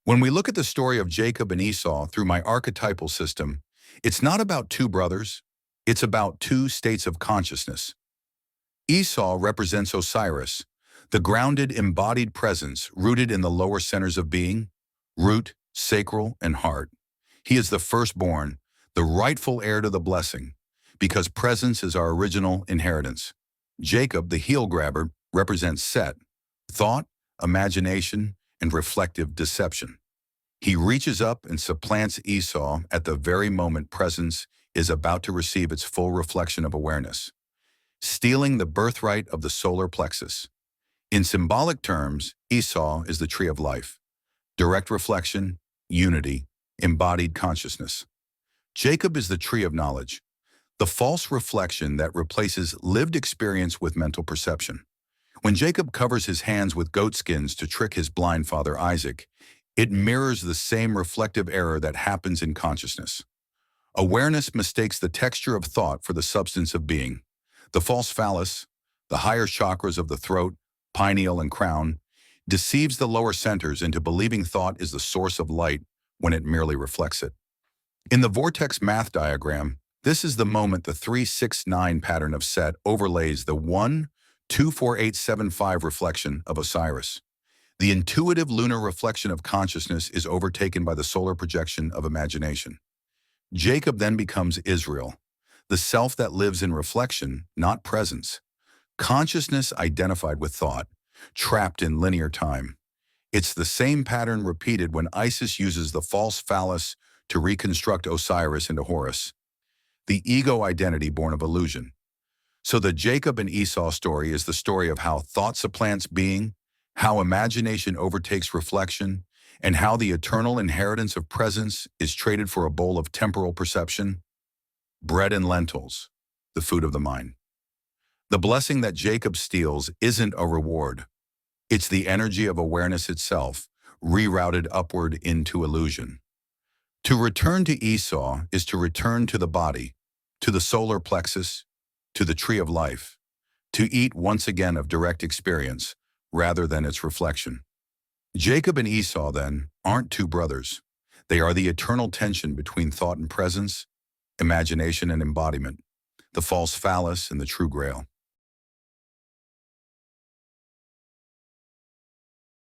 When we look at the story of Jacob and Esau through my archetypal system, it's not about two brothers, it's about two states of consciousness. Esau represents Osiris, the grounded embodied presence rooted in the lower centers of being, root, sacral, and heart. He is the firstborn, the rightful heir to the blessing, because presence is our original inheritance. Jacob, the heel grabber, represents Set, thought, imagination, and reflective deception. He reaches up and supplants Esau at the very moment presence is about to receive its full reflection of awareness, stealing the birthright of the solar plexus. In symbolic terms, Esau is the tree of life, direct reflection, unity, embodied consciousness. Jacob is the tree of knowledge, the false reflection that replaces lived experience with mental perception. When Jacob covers his hands with goat skins to trick his blind father Isaac, it mirrors the same reflective error that happens in consciousness. Awareness mistakes the texture of thought for the substance of being. The false phallus, the higher chakras of the throat, pineal, and crown, deceives the lower centers into believing thought is the source of light when it merely reflects it. In the vortex math diagram, this is the moment the 3-6-9 pattern of Set overlays the 1-2-4-8-7-5 reflection of Osiris. The intuitive lunar reflection of consciousness is overtaken by the solar projection of imagination. Jacob then becomes Israel, the self that lives in reflection, not presence. Consciousness identified with thought, trapped in linear time. It's the same pattern repeated when Isis uses the false phallus to reconstruct Osiris into Horus, the ego identity born of illusion. So the Jacob and Esau story is the story of how thought supplants being, how imagination overtakes reflection, and how the eternal inheritance of presence is traded for a bowl of temporal perception. Bread and lentils, the food of the mind. The blessing that Jacob steals isn't a reward. It's the energy of awareness itself, rerouted upward into illusion. To return to Esau is to return to the body, to the solar plexus, to the tree of life, to eat once again of direct experience, rather than its reflection. Jacob and Esau, then, aren't two brothers. They are the eternal tension between thought and presence, imagination and embodiment, the false phallus and the true grail.